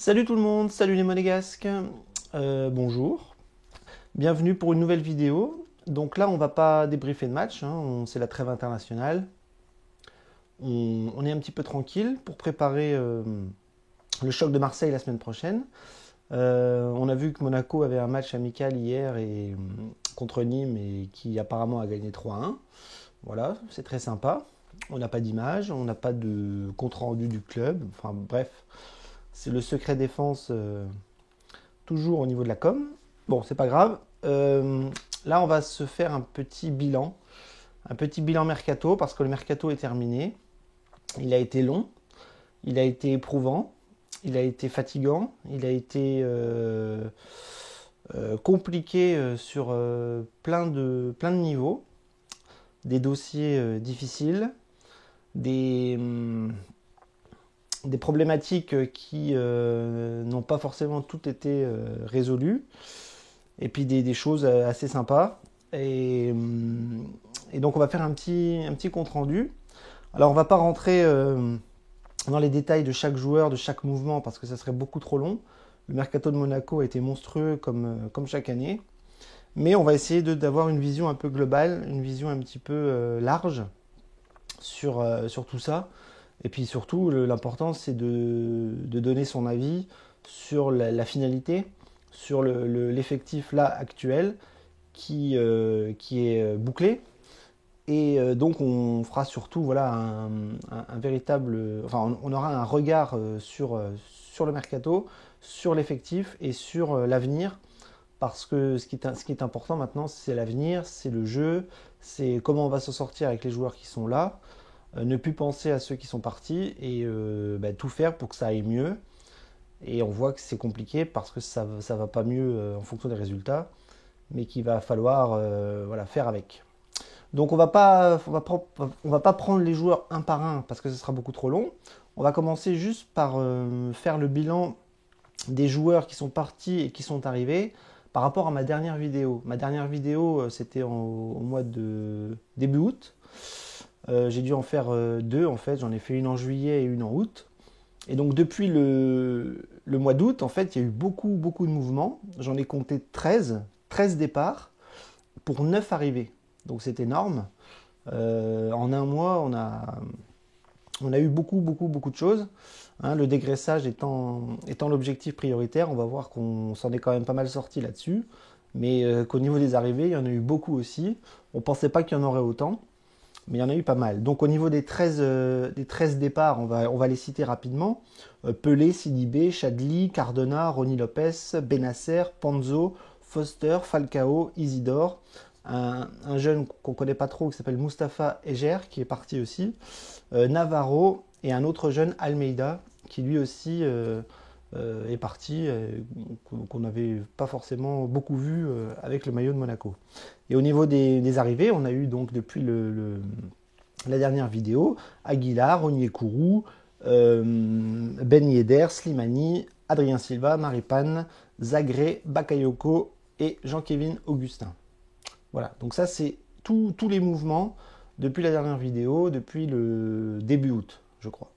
Salut tout le monde, salut les monégasques, bonjour, bienvenue pour une nouvelle vidéo. Donc là on va pas débriefer de match, hein, c'est la trêve internationale. On est un petit peu tranquille pour préparer le choc de Marseille la semaine prochaine. On a vu que Monaco avait un match amical hier contre Nîmes et qui apparemment a gagné 3-1. Voilà, c'est très sympa. On n'a pas d'image, on n'a pas de compte rendu du club, enfin bref. C'est le secret défense toujours au niveau de la com. Bon, c'est pas grave. Là, on va se faire un petit bilan. Un petit bilan mercato parce que le mercato est terminé. Il a été long, il a été éprouvant, il a été fatigant, il a été compliqué sur plein de niveaux. Des dossiers difficiles, des problématiques qui n'ont pas forcément toutes été résolues, et puis des choses assez sympas. Et donc on va faire un petit compte rendu. Alors on va pas rentrer dans les détails de chaque joueur, de chaque mouvement, parce que ça serait beaucoup trop long. Le mercato de Monaco a été monstrueux comme chaque année. Mais on va essayer d'avoir une vision un peu globale, une vision un petit peu large sur tout ça. Et puis surtout, l'important, c'est de donner son avis sur la finalité, sur l'effectif là actuel qui est bouclé. Et donc, on fera surtout voilà, un véritable... Enfin, on aura un regard sur le mercato, sur l'effectif et sur l'avenir. Parce que ce qui est important maintenant, c'est l'avenir, c'est le jeu, c'est comment on va s'en sortir avec les joueurs qui sont là. Ne plus penser à ceux qui sont partis et tout faire pour que ça aille mieux. Et on voit que c'est compliqué parce que ça va pas mieux en fonction des résultats, mais qu'il va falloir voilà, faire avec. Donc on va pas prendre les joueurs un par un parce que ce sera beaucoup trop long. On va commencer juste par faire le bilan des joueurs qui sont partis et qui sont arrivés par rapport à ma dernière vidéo. Ma dernière vidéo, c'était au mois de début août. J'ai dû en faire deux en fait, j'en ai fait une en juillet et une en août. Et donc depuis le mois d'août, en fait, il y a eu beaucoup de mouvements. J'en ai compté 13 départs pour 9 arrivées. Donc c'est énorme. En un mois, on a eu beaucoup de choses. Hein, le dégraissage étant l'objectif prioritaire, on va voir qu'on s'en est quand même pas mal sorti là-dessus. Mais qu'au niveau des arrivées, il y en a eu beaucoup aussi. On ne pensait pas qu'il y en aurait autant. Mais il y en a eu pas mal. Donc au niveau des 13 départs, on va les citer rapidement. Pelé, Sidibé, Chadli, Cardona, Ronny Lopez, Bennacer, Panzo, Foster, Falcao, Isidore. Un jeune qu'on ne connaît pas trop qui s'appelle Mustapha Eger qui est parti aussi. Navarro et un autre jeune Almeida qui lui aussi est parti, qu'on n'avait pas forcément beaucoup vu avec le maillot de Monaco. Et au niveau des arrivées, on a eu donc depuis la dernière vidéo, Aguilar, Onyekuru, Ben Yedder, Slimani, Adrien Silva, Maripane, Zagré, Bakayoko et Jean-Kévin Augustin. Voilà, donc ça c'est tous les mouvements depuis la dernière vidéo, depuis le début août, je crois.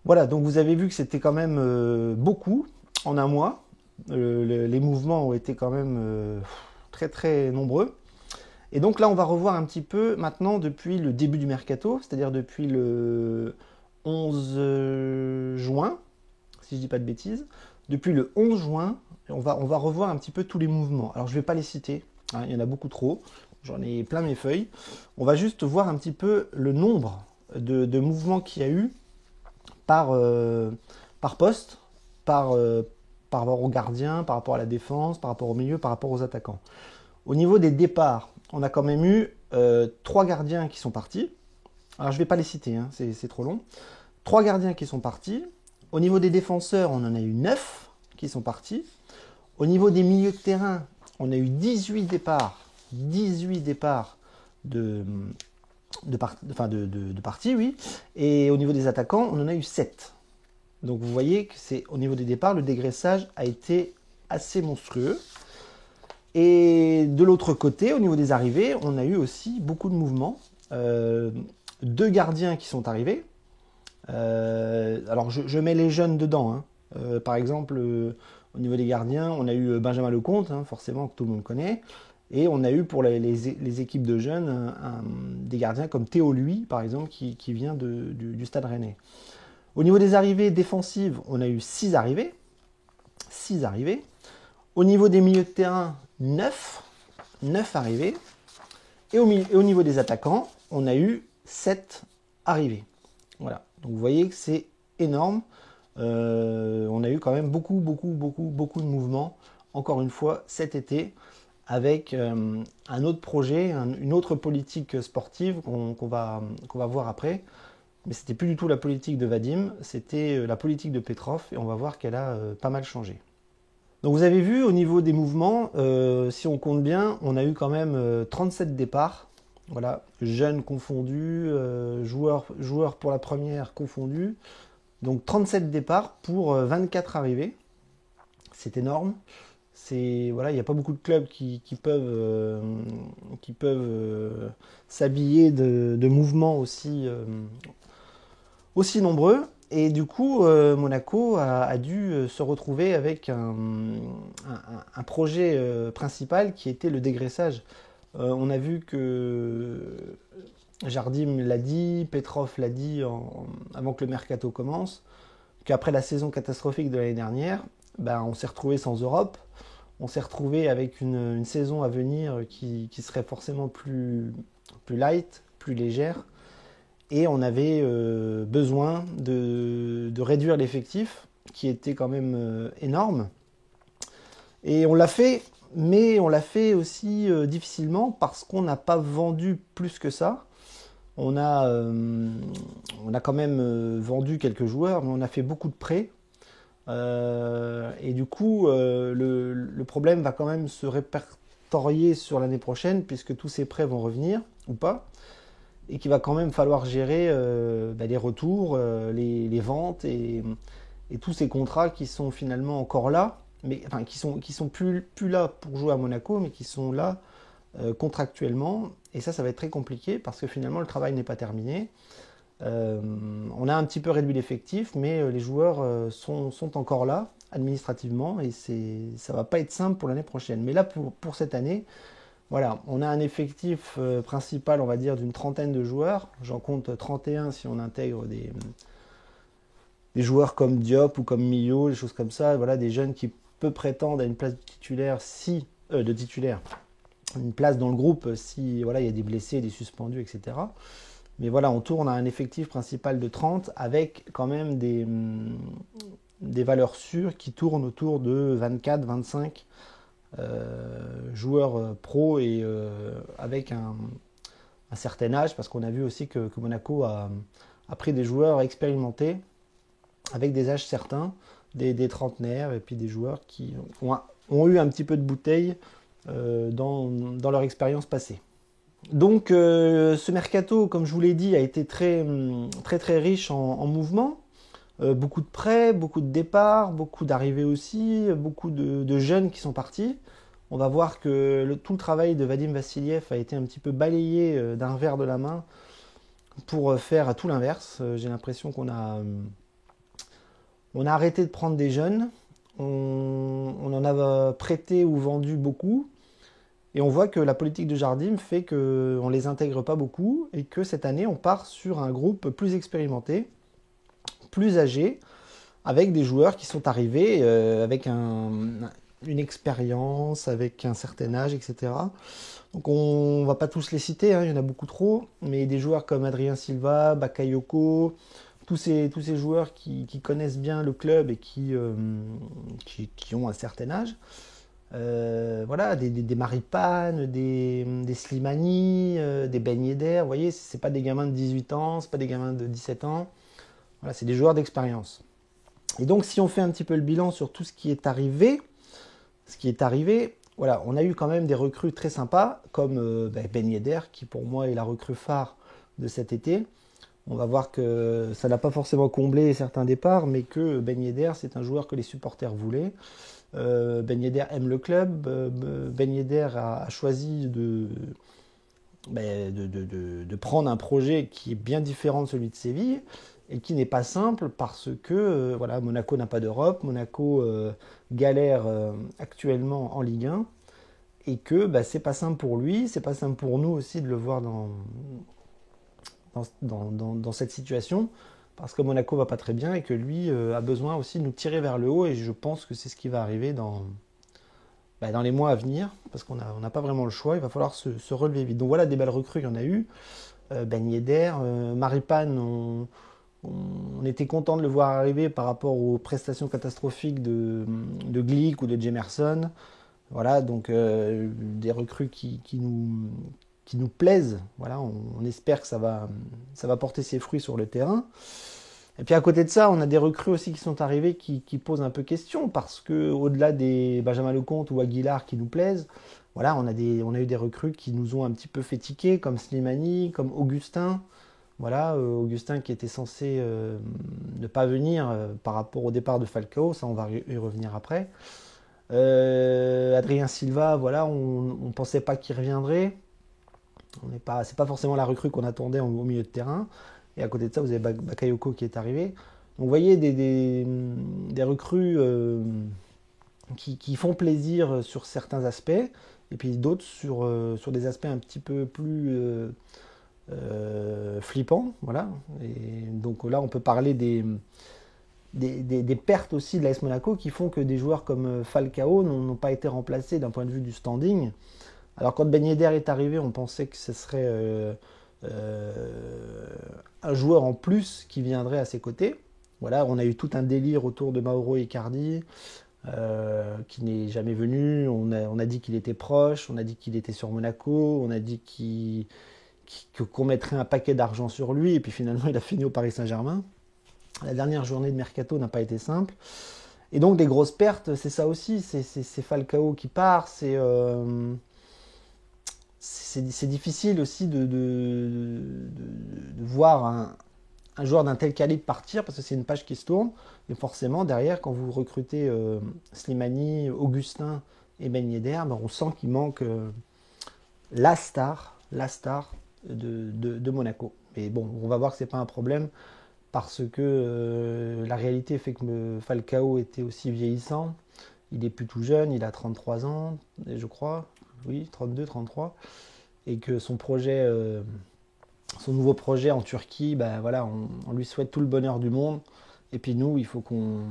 Voilà, donc vous avez vu que c'était quand même beaucoup en un mois. Les mouvements ont été quand même très nombreux. Et donc là, on va revoir un petit peu maintenant depuis le début du mercato, c'est-à-dire depuis le 11 juin, si je ne dis pas de bêtises. Depuis le 11 juin, on va revoir un petit peu tous les mouvements. Alors je ne vais pas les citer, hein, il y en a beaucoup trop. J'en ai plein mes feuilles. On va juste voir un petit peu le nombre de mouvements qu'il y a eu par poste, par rapport aux gardiens, par rapport à la défense, par rapport au milieu, par rapport aux attaquants. Au niveau des départs, on a quand même eu 3 gardiens qui sont partis. Alors je ne vais pas les citer, hein, c'est trop long. 3 gardiens qui sont partis. Au niveau des défenseurs, on en a eu 9 qui sont partis. Au niveau des milieux de terrain, on a eu 18 départs. 18 départs de parties, oui. Et au niveau des attaquants, on en a eu 7. Donc vous voyez que c'est au niveau des départs, le dégraissage a été assez monstrueux. Et de l'autre côté, au niveau des arrivées, on a eu aussi beaucoup de mouvements. 2 gardiens qui sont arrivés. Alors je mets les jeunes dedans, hein. Par exemple, au niveau des gardiens, on a eu Benjamin Lecomte, hein, forcément, que tout le monde connaît. Et on a eu pour les équipes de jeunes des gardiens comme Théo Lui, par exemple, qui vient du Stade Rennais. Au niveau des arrivées défensives, on a eu 6 arrivées. 6 arrivées. Au niveau des milieux de terrain, 9 arrivées. Et au niveau des attaquants, on a eu 7 arrivées. Voilà. Donc vous voyez que c'est énorme. On a eu quand même beaucoup de mouvements, encore une fois, cet été, avec un autre projet, une autre politique sportive qu'on va voir après. Mais c'était plus du tout la politique de Vadim, c'était la politique de Petrov, et on va voir qu'elle a pas mal changé. Donc vous avez vu, au niveau des mouvements, si on compte bien, on a eu quand même 37 départs. Voilà, jeunes confondus, joueurs pour la première confondus. Donc 37 départs pour 24 arrivées. C'est énorme. Voilà, il n'y a pas beaucoup de clubs qui peuvent s'habiller de mouvements aussi nombreux. Et du coup, Monaco a dû se retrouver avec un projet principal qui était le dégraissage. On a vu que Jardim l'a dit, Petrov l'a dit avant que le mercato commence, qu'après la saison catastrophique de l'année dernière, on s'est retrouvé sans Europe. On s'est retrouvé avec une saison à venir qui serait forcément plus light, plus légère. Et on avait besoin de réduire l'effectif, qui était quand même énorme. Et on l'a fait, mais on l'a fait aussi difficilement parce qu'on n'a pas vendu plus que ça. On a quand même vendu quelques joueurs, mais on a fait beaucoup de prêts. Et du coup, le problème va quand même se répertorier sur l'année prochaine, puisque tous ces prêts vont revenir, ou pas. Et qu'il va quand même falloir gérer les retours, les ventes et tous ces contrats qui sont finalement encore là, mais enfin qui sont plus là pour jouer à Monaco, mais qui sont là contractuellement. Et ça va être très compliqué parce que finalement le travail n'est pas terminé. On a un petit peu réduit l'effectif, mais les joueurs sont encore là administrativement et ça va pas être simple pour l'année prochaine. Mais là pour cette année, voilà, on a un effectif principal, on va dire, d'une trentaine de joueurs. J'en compte 31 si on intègre des joueurs comme Diop ou comme Millau, des choses comme ça. Voilà, des jeunes qui peuvent prétendre à une place de titulaire, une place dans le groupe si voilà, il y a des blessés, des suspendus, etc. Mais voilà, on tourne à un effectif principal de 30 avec quand même des valeurs sûres qui tournent autour de 24, 25 joueurs pro et avec un certain âge, parce qu'on a vu aussi que Monaco a pris des joueurs expérimentés avec des âges certains, des trentenaires et puis des joueurs qui ont eu un petit peu de bouteille dans leur expérience passée. Donc ce mercato, comme je vous l'ai dit, a été très riche en mouvements. Beaucoup de prêts, beaucoup de départs, beaucoup d'arrivées aussi, beaucoup de jeunes qui sont partis. On va voir que tout le travail de Vadim Vassiliev a été un petit peu balayé d'un revers de la main pour faire tout l'inverse. J'ai l'impression qu'on a arrêté de prendre des jeunes, on en a prêté ou vendu beaucoup, et on voit que la politique de Jardim fait qu'on ne les intègre pas beaucoup, et que cette année on part sur un groupe plus expérimenté, plus âgé, avec des joueurs qui sont arrivés avec une expérience, avec un certain âge, etc. Donc on ne va pas tous les citer, hein, il y en a beaucoup trop, mais des joueurs comme Adrien Silva, Bakayoko, tous ces joueurs qui connaissent bien le club et qui ont un certain âge. Voilà, des Maripane, des Slimani, des Ben Yedder, vous voyez, c'est pas des gamins de 18 ans, c'est pas des gamins de 17 ans. Voilà, c'est des joueurs d'expérience. Et donc, si on fait un petit peu le bilan sur tout ce qui est arrivé, voilà, on a eu quand même des recrues très sympas, comme Ben Yedder, qui pour moi est la recrue phare de cet été. On va voir que ça n'a pas forcément comblé certains départs, mais que Ben Yedder, c'est un joueur que les supporters voulaient. Ben Yedder aime le club. Ben Yedder a choisi de prendre un projet qui est bien différent de celui de Séville. et qui n'est pas simple parce que voilà, Monaco n'a pas d'Europe, Monaco galère actuellement en Ligue 1 et que bah, c'est pas simple pour lui, c'est pas simple pour nous aussi de le voir dans cette situation parce que Monaco va pas très bien et que lui a besoin aussi de nous tirer vers le haut et je pense que c'est ce qui va arriver dans les mois à venir parce qu'on n'a pas vraiment le choix, il va falloir se relever vite. Donc voilà des belles recrues, il y en a eu. Ben Yedder, Maripane, on était content de le voir arriver par rapport aux prestations catastrophiques de Glick ou de Jemerson. Voilà, donc des recrues qui nous plaisent. Voilà, on espère que ça va porter ses fruits sur le terrain. Et puis à côté de ça, on a des recrues aussi qui sont arrivées qui posent un peu question parce que au-delà des Benjamin Lecomte ou Aguilar qui nous plaisent, voilà, on a eu des recrues qui nous ont un petit peu fait tiquer, comme Slimani, comme Augustin. Voilà, Augustin qui était censé ne pas venir par rapport au départ de Falcao, ça on va y revenir après. Adrien Silva, voilà, on ne pensait pas qu'il reviendrait. C'est pas forcément la recrue qu'on attendait au milieu de terrain. Et à côté de ça, vous avez Bakayoko qui est arrivé. Donc vous voyez des recrues qui font plaisir sur certains aspects, et puis d'autres sur des aspects un petit peu plus flippants. Voilà. Et donc là, on peut parler des pertes aussi de l'AS Monaco qui font que des joueurs comme Falcao n'ont pas été remplacés d'un point de vue du standing. Alors quand Ben Yedder est arrivé, on pensait que ce serait un joueur en plus qui viendrait à ses côtés. Voilà, on a eu tout un délire autour de Mauro Icardi qui n'est jamais venu. On a dit qu'il était proche, on a dit qu'il était sur Monaco, on a dit qu'on mettrait un paquet d'argent sur lui, et puis finalement il a fini au Paris Saint-Germain. La dernière journée de mercato n'a pas été simple. Et donc des grosses pertes, c'est ça aussi, c'est Falcao qui part, c'est difficile aussi de voir un joueur d'un tel calibre partir parce que c'est une page qui se tourne. Et forcément, derrière, quand vous recrutez Slimani, Augustin et Ben Yedder, ben, on sent qu'il manque la star de Monaco. Mais bon, on va voir que c'est pas un problème parce que la réalité fait que Falcao était aussi vieillissant. Il est plus tout jeune, il a 33 ans, je crois. Oui, 32, 33. Et que son nouveau projet en Turquie, ben voilà, on lui souhaite tout le bonheur du monde. Et puis nous, il faut qu'on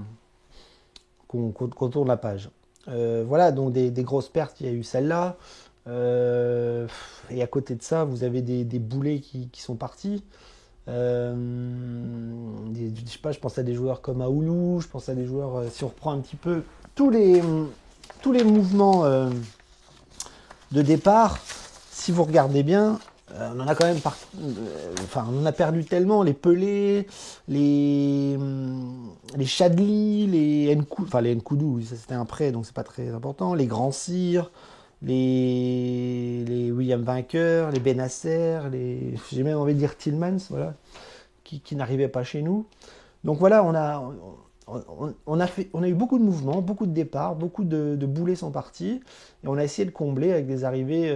tourne la page. Voilà, donc des grosses pertes, il y a eu celle-là. Et à côté de ça, vous avez des boulets qui sont partis. Je sais pas, je pense à des joueurs comme Aoulou, je pense à des joueurs, si on reprend un petit peu tous les mouvements de départ, si vous regardez bien, on en a quand même on en a perdu tellement, les Pelé, les Chadli, les Nkoudou, ça c'était un prêt donc c'est pas très important, les Grands Cyr, les William Vainqueur, les Benasser, j'ai même envie de dire Tillmans, voilà, qui n'arrivaient pas chez nous. Donc voilà, on a eu beaucoup de mouvements, beaucoup de départs, beaucoup de boulets sont partis, et on a essayé de combler avec des arrivées.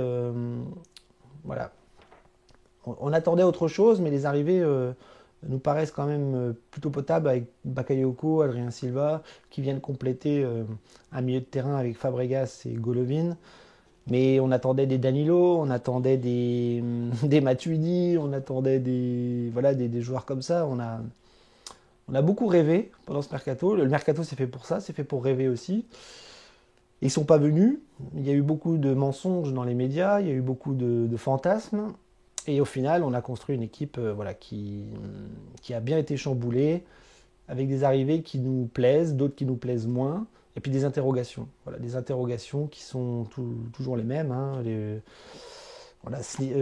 Voilà. On attendait autre chose, mais les arrivées nous paraissent quand même plutôt potables avec Bakayoko, Adrien Silva, qui viennent compléter un milieu de terrain avec Fabregas et Golovin. Mais on attendait des Danilo, on attendait des Matuidi, on attendait des joueurs comme ça. On a beaucoup rêvé pendant ce mercato. Le mercato, c'est fait pour ça, c'est fait pour rêver aussi. Ils ne sont pas venus. Il y a eu beaucoup de mensonges dans les médias, il y a eu beaucoup de fantasmes. Et au final, on a construit une équipe qui a bien été chamboulée, avec des arrivées qui nous plaisent, d'autres qui nous plaisent moins, et puis des interrogations. Voilà, des interrogations qui sont toujours les mêmes. Hein.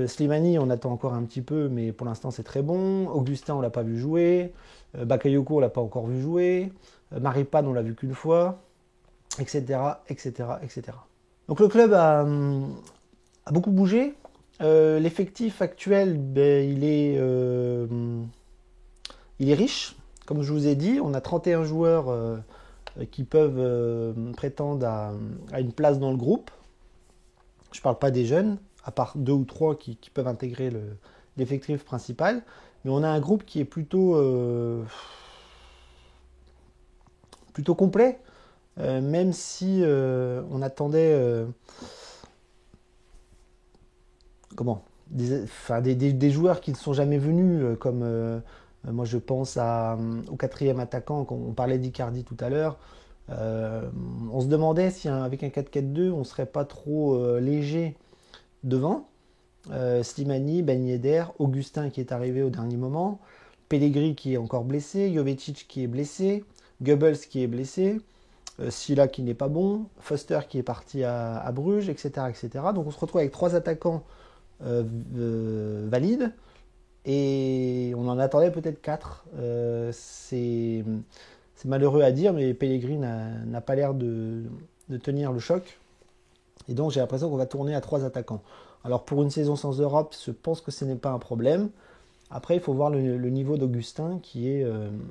Slimani, on attend encore un petit peu, mais pour l'instant c'est très bon. Augustin, on l'a pas vu jouer. Bakayoko, on l'a pas encore vu jouer. Maripane, on l'a vu qu'une fois, etc., etc., etc. Donc le club a beaucoup bougé. L'effectif actuel, il est riche. Comme je vous ai dit, on a 31 joueurs qui peuvent prétendre à une place dans le groupe. Je ne parle pas des jeunes, à part 2 ou 3 qui peuvent intégrer d'effectif principal. Mais on a un groupe qui est plutôt complet, même si on attendait des joueurs qui ne sont jamais venus, comme moi je pense au quatrième attaquant, quand on parlait d'Icardi tout à l'heure. On se demandait si avec un 4-4-2 on ne serait pas trop léger devant. Slimani, Ben Yedder, Augustin qui est arrivé au dernier moment, Pellegrini qui est encore blessé, Jovetic qui est blessé, Goebbels qui est blessé, Silla qui n'est pas bon, Foster qui est parti à Bruges, etc., etc. Donc on se retrouve avec 3 attaquants valides et on en attendait peut-être 4. C'est malheureux à dire, mais Pellegrini n'a pas l'air de tenir le choc. Et donc j'ai l'impression qu'on va tourner à 3 attaquants. Alors pour une saison sans Europe, je pense que ce n'est pas un problème. Après, il faut voir le niveau d'Augustin, qui est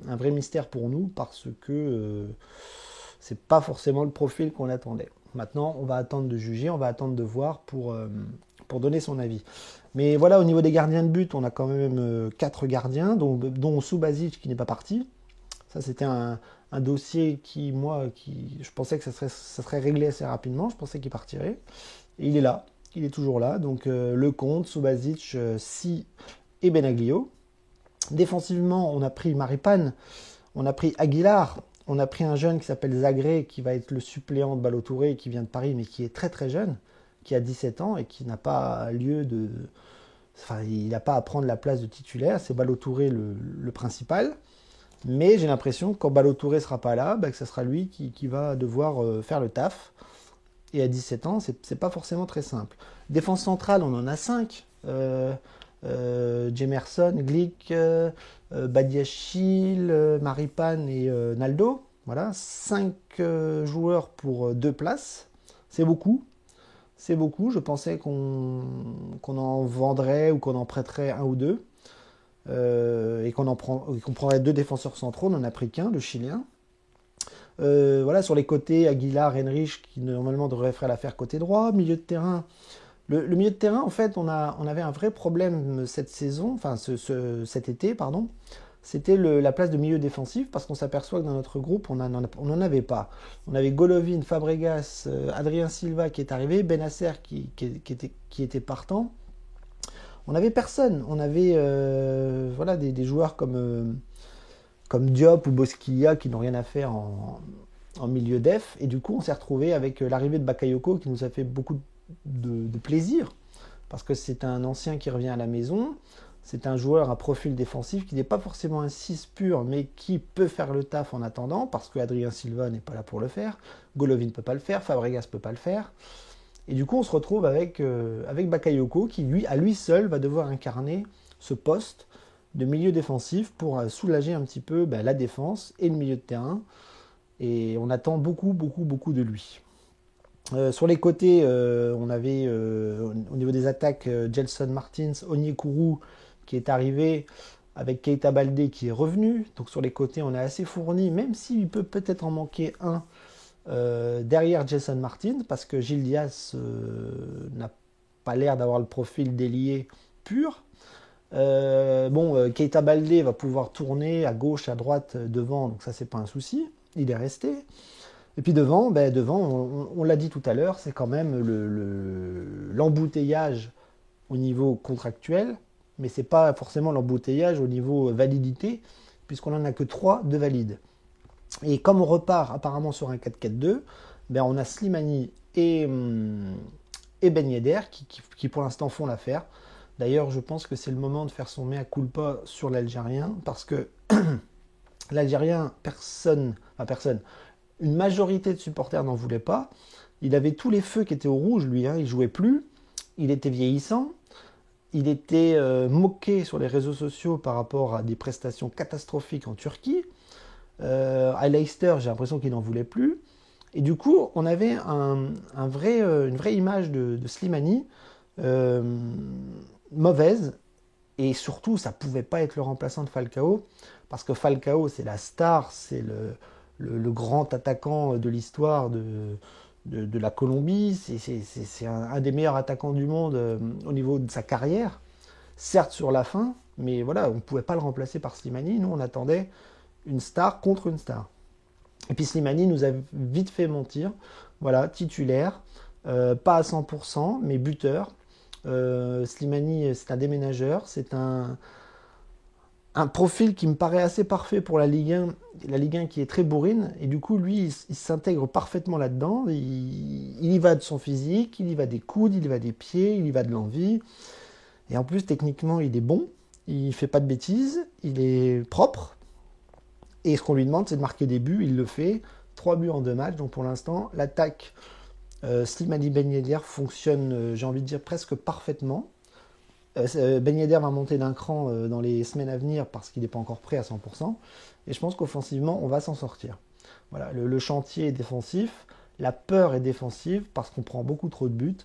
un vrai mystère pour nous, parce que c'est pas forcément le profil qu'on attendait. Maintenant, on va attendre de juger, on va attendre de voir pour donner son avis. Mais voilà, au niveau des gardiens de but, on a quand même 4 gardiens, dont Subasic qui n'est pas parti. Ça, c'était un dossier je pensais que ça serait réglé assez rapidement. Je pensais qu'il partirait. Et il est là. Il est toujours là. Donc, Lecomte, Subasic, Si et Benaglio. Défensivement, on a pris Maripane, on a pris Aguilar, on a pris un jeune qui s'appelle Zagré, qui va être le suppléant de Ballo-Touré, qui vient de Paris, mais qui est très très jeune, qui a 17 ans et qui n'a pas il n'a pas à prendre la place de titulaire. C'est Ballo-Touré le principal. Mais j'ai l'impression que quand Ballo-Touré ne sera pas là, que ce sera lui qui va devoir faire le taf. Et à 17 ans, c'est pas forcément très simple. Défense centrale, on en a 5. Jemerson, Glick, Badiachil, Maripane et Naldo. Voilà, 5 joueurs pour 2 places. C'est beaucoup. C'est beaucoup. Je pensais qu'on en vendrait ou qu'on en prêterait 1 ou 2. Et qu'on prendrait 2 défenseurs centraux. On n'en a pris qu'un, le Chilien. Voilà, sur les côtés, Aguilar, Henrich, qui normalement devrait faire l'affaire côté droit. Milieu de terrain. Le milieu de terrain, en fait, on avait un vrai problème cette saison, enfin cet été, pardon. C'était la place de milieu défensif, parce qu'on s'aperçoit que dans notre groupe, on n'en avait pas. On avait Golovin, Fabregas, Adrien Silva qui est arrivé, Bennacer qui était partant. On n'avait personne. On avait des joueurs comme Diop ou Bosquilla qui n'ont rien à faire en milieu def. Et du coup, on s'est retrouvé avec l'arrivée de Bakayoko qui nous a fait beaucoup de plaisir, parce que c'est un ancien qui revient à la maison, c'est un joueur à profil défensif qui n'est pas forcément un 6 pur, mais qui peut faire le taf en attendant, parce que Adrien Silva n'est pas là pour le faire, Golovin ne peut pas le faire, Fabregas ne peut pas le faire, et du coup on se retrouve avec Bakayoko qui à lui seul va devoir incarner ce poste de milieu défensif pour soulager un petit peu la défense et le milieu de terrain, et on attend beaucoup de lui. Sur les côtés, on avait au niveau des attaques Gelson Martins, Onyekuru qui est arrivé, avec Keita Baldé qui est revenu. Donc sur les côtés, on est assez fourni, même s'il peut peut-être en manquer un derrière Gelson Martins, parce que Gil Dias n'a pas l'air d'avoir le profil d'ailier pur. Keita Baldé va pouvoir tourner à gauche, à droite, devant, donc ça c'est pas un souci. Il est resté. Et puis devant, on l'a dit tout à l'heure, c'est quand même l'embouteillage au niveau contractuel, mais ce n'est pas forcément l'embouteillage au niveau validité, puisqu'on n'en a que 3 de valides. Et comme on repart apparemment sur un 4-4-2, on a Slimani et Ben Yedder qui pour l'instant font l'affaire. D'ailleurs, je pense que c'est le moment de faire son mea culpa sur l'Algérien, parce que l'Algérien, une majorité de supporters n'en voulaient pas. Il avait tous les feux qui étaient au rouge, lui. Il jouait plus. Il était vieillissant. Il était moqué sur les réseaux sociaux par rapport à des prestations catastrophiques en Turquie. À Leicester, j'ai l'impression qu'il n'en voulait plus. Et du coup, on avait une vraie image de Slimani mauvaise. Et surtout, ça ne pouvait pas être le remplaçant de Falcao, parce que Falcao, c'est la star, c'est le grand attaquant de l'histoire de la Colombie. C'est un des meilleurs attaquants du monde au niveau de sa carrière. certes sur la fin, mais voilà, on ne pouvait pas le remplacer par Slimani. Nous, on attendait une star contre une star. Et puis Slimani nous a vite fait mentir. Voilà, titulaire, pas à 100%, mais buteur. Slimani, c'est un déménageur, c'est un profil qui me paraît assez parfait pour la Ligue 1 qui est très bourrine, et du coup, lui, il s'intègre parfaitement là-dedans, il y va de son physique, il y va des coudes, il y va des pieds, il y va de l'envie, et en plus, techniquement, il est bon, il fait pas de bêtises, il est propre, et ce qu'on lui demande, c'est de marquer des buts, il le fait, 3 buts en 2 matchs, donc pour l'instant, l'attaque Slimani Ben Yedder fonctionne, j'ai envie de dire, presque parfaitement. Ben Yedder va monter d'un cran dans les semaines à venir parce qu'il n'est pas encore prêt à 100%. Et je pense qu'offensivement, on va s'en sortir. Voilà, le chantier est défensif, la peur est défensive parce qu'on prend beaucoup trop de buts.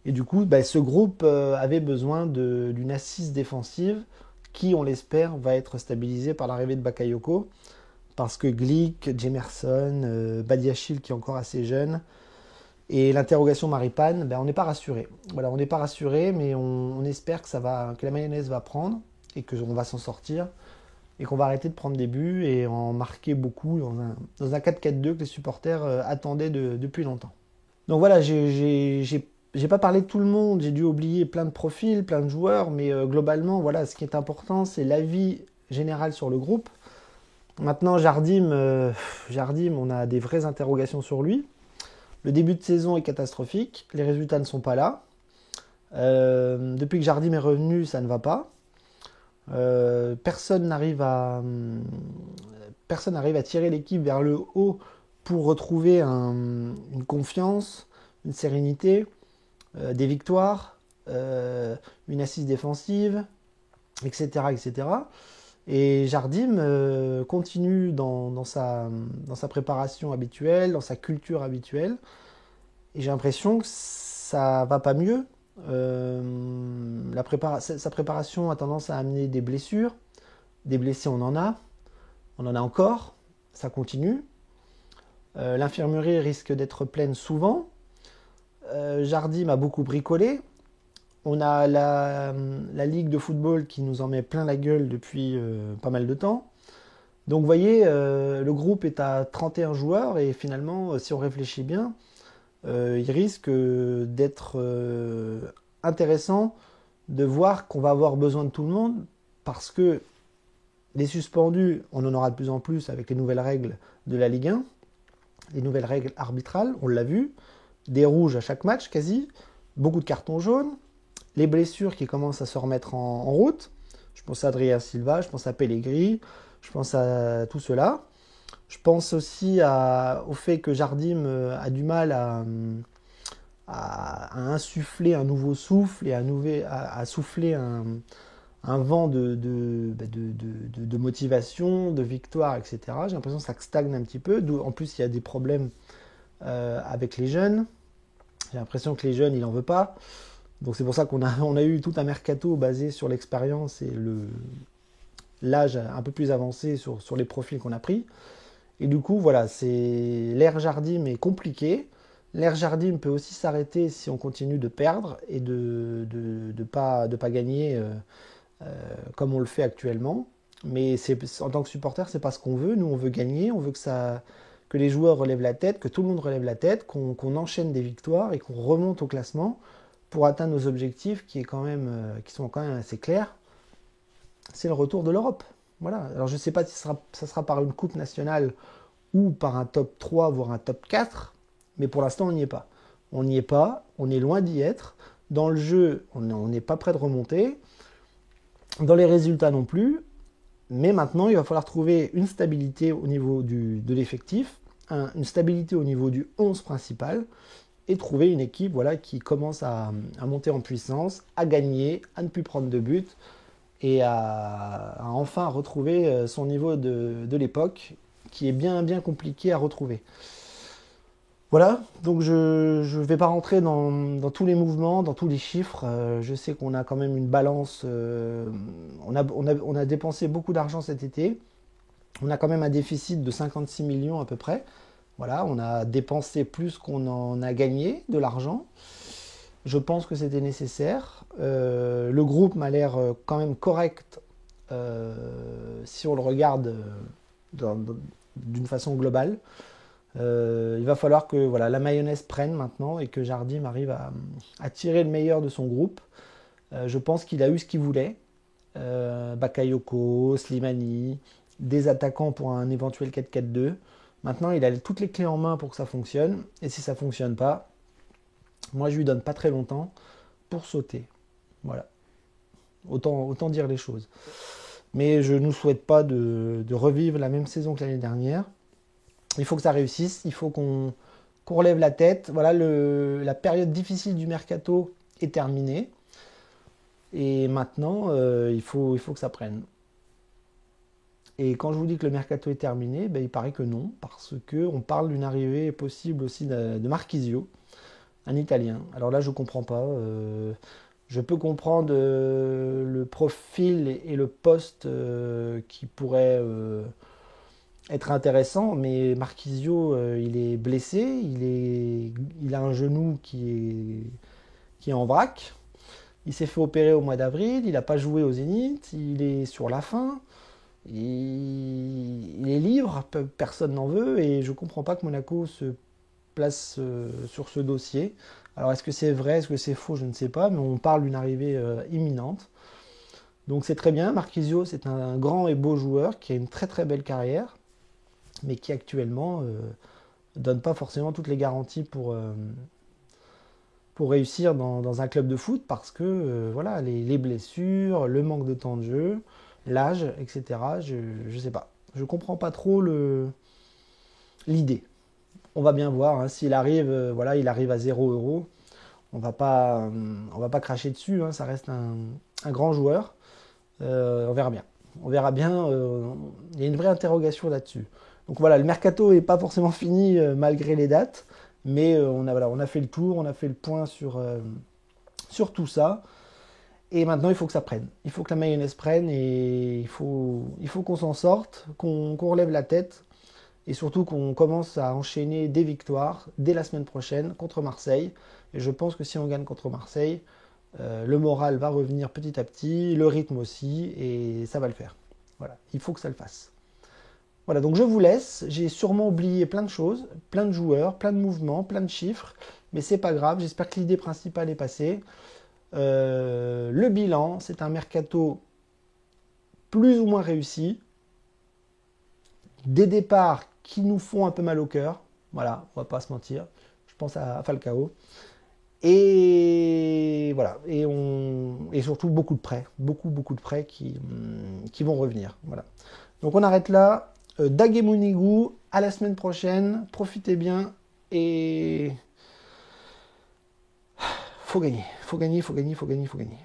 Et du coup, ce groupe avait besoin d'une assise défensive qui, on l'espère, va être stabilisée par l'arrivée de Bakayoko. Parce que Glick, Jemerson, Badiachil qui est encore assez jeune, et l'interrogation Maripane, on n'est pas rassuré. Voilà, on n'est pas rassuré, mais on espère que la mayonnaise va prendre et qu'on va s'en sortir et qu'on va arrêter de prendre des buts et en marquer beaucoup dans un 4-4-2 que les supporters attendaient depuis longtemps. Donc voilà, j'ai pas parlé de tout le monde, j'ai dû oublier plein de profils, plein de joueurs, mais globalement, voilà, ce qui est important, c'est l'avis général sur le groupe. Maintenant, Jardim, on a des vraies interrogations sur lui. Le début de saison est catastrophique, les résultats ne sont pas là. Depuis que Jardim est revenu, ça ne va pas. Personne n'arrive à tirer l'équipe vers le haut pour retrouver une confiance, une sérénité, des victoires, une assise défensive, etc. etc. Et Jardim continue dans sa préparation habituelle, dans sa culture habituelle. Et j'ai l'impression que ça va pas mieux. Sa préparation a tendance à amener des blessures. Des blessés, on en a encore. Ça continue. L'infirmerie risque d'être pleine souvent. Jardim a beaucoup bricolé. On a la Ligue de football qui nous en met plein la gueule depuis pas mal de temps. Donc vous voyez, le groupe est à 31 joueurs et finalement, si on réfléchit bien, il risque d'être intéressant de voir qu'on va avoir besoin de tout le monde parce que les suspendus, on en aura de plus en plus avec les nouvelles règles de la Ligue 1, les nouvelles règles arbitrales, on l'a vu, des rouges à chaque match quasi, beaucoup de cartons jaunes, les blessures qui commencent à se remettre en route. Je pense à Adrien Silva, je pense à Pellegrini, je pense à tout cela. Je pense aussi au fait que Jardim a du mal à insuffler un nouveau souffle et à souffler un vent de motivation, de victoire, etc. J'ai l'impression que ça stagne un petit peu. En plus, il y a des problèmes avec les jeunes. J'ai l'impression que les jeunes, il n'en veut pas. Donc c'est pour ça qu'on a eu tout un mercato basé sur l'expérience et l'âge un peu plus avancé sur les profils qu'on a pris. Et du coup, voilà, l'ère Jardim est compliquée. L'ère Jardim peut aussi s'arrêter si on continue de perdre et de pas gagner comme on le fait actuellement. Mais en tant que supporter, c'est pas ce qu'on veut. Nous, on veut gagner, on veut que les joueurs relèvent la tête, que tout le monde relève la tête, qu'on enchaîne des victoires et qu'on remonte au classement pour atteindre nos objectifs qui sont quand même assez clairs. C'est le retour de l'Europe. Voilà. Alors je ne sais pas si ça sera par une coupe nationale ou par un top 3, voire un top 4, mais pour l'instant on n'y est pas. On n'y est pas, on est loin d'y être. Dans le jeu, on n'est pas prêt de remonter. Dans les résultats non plus. Mais maintenant, il va falloir trouver une stabilité au niveau de l'effectif, une stabilité au niveau du 11 principal, et trouver une équipe qui commence à monter en puissance, à gagner, à ne plus prendre de buts, et à enfin retrouver son niveau de l'époque, qui est bien, bien compliqué à retrouver. Voilà, donc je ne vais pas rentrer dans tous les mouvements, dans tous les chiffres. Je sais qu'on a quand même une balance. On a dépensé beaucoup d'argent cet été. On a quand même un déficit de 56 millions à peu près. Voilà, on a dépensé plus qu'on en a gagné de l'argent. Je pense que c'était nécessaire. Le groupe m'a l'air quand même correct si on le regarde d'une façon globale. Il va falloir que voilà, la mayonnaise prenne maintenant et que Jardim arrive à tirer le meilleur de son groupe. Je pense qu'il a eu ce qu'il voulait. Bakayoko, Slimani, des attaquants pour un éventuel 4-4-2. Maintenant, il a toutes les clés en main pour que ça fonctionne. Et si ça ne fonctionne pas, moi, je lui donne pas très longtemps pour sauter. Voilà. Autant dire les choses. Mais je ne nous souhaite pas de revivre la même saison que l'année dernière. Il faut que ça réussisse. Il faut qu'on relève la tête. Voilà, la période difficile du mercato est terminée. Et maintenant, il faut que ça prenne. Et quand je vous dis que le mercato est terminé, ben, il paraît que non, parce qu'on parle d'une arrivée possible aussi de Marchisio, un Italien. Alors là, je ne comprends pas. Je peux comprendre le profil et le poste qui pourrait être intéressant, mais Marchisio, il est blessé, il a un genou qui est en vrac. Il s'est fait opérer au mois d'avril, il n'a pas joué au Zénith, il est sur la fin, il est libre, personne n'en veut, et je ne comprends pas que Monaco se place sur ce dossier. Alors est-ce que c'est vrai, est-ce que c'est faux, je ne sais pas, mais on parle d'une arrivée imminente. Donc c'est très bien, Marchisio c'est un grand et beau joueur qui a une très très belle carrière, mais qui actuellement ne donne pas forcément toutes les garanties pour réussir dans un club de foot parce que voilà, les blessures, le manque de temps de jeu, l'âge, etc. Je ne sais pas. Je ne comprends pas trop l'idée. On va bien voir. Hein, s'il arrive, voilà, il arrive à 0 €. On va pas cracher dessus. Hein, ça reste un grand joueur. On verra bien. On verra bien. Il y a une vraie interrogation là-dessus. Donc voilà, le mercato n'est pas forcément fini malgré les dates. Mais on a fait le tour, on a fait le point sur tout ça. Et maintenant, il faut que ça prenne. Il faut que la mayonnaise prenne et il faut qu'on s'en sorte, qu'on relève la tête et surtout qu'on commence à enchaîner des victoires dès la semaine prochaine contre Marseille. Et je pense que si on gagne contre Marseille, le moral va revenir petit à petit, le rythme aussi, et ça va le faire. Voilà, il faut que ça le fasse. Voilà, donc je vous laisse. J'ai sûrement oublié plein de choses, plein de joueurs, plein de mouvements, plein de chiffres, mais c'est pas grave. J'espère que l'idée principale est passée. Le bilan, c'est un mercato plus ou moins réussi. Des départs qui nous font un peu mal au cœur. Voilà, on va pas se mentir. Je pense à Falcao. Et voilà, et surtout beaucoup de prêts, beaucoup de prêts qui vont revenir. Voilà. Donc on arrête là. Dagemunigu, à la semaine prochaine. Profitez bien et faut gagner, faut gagner, faut gagner, faut gagner, faut gagner.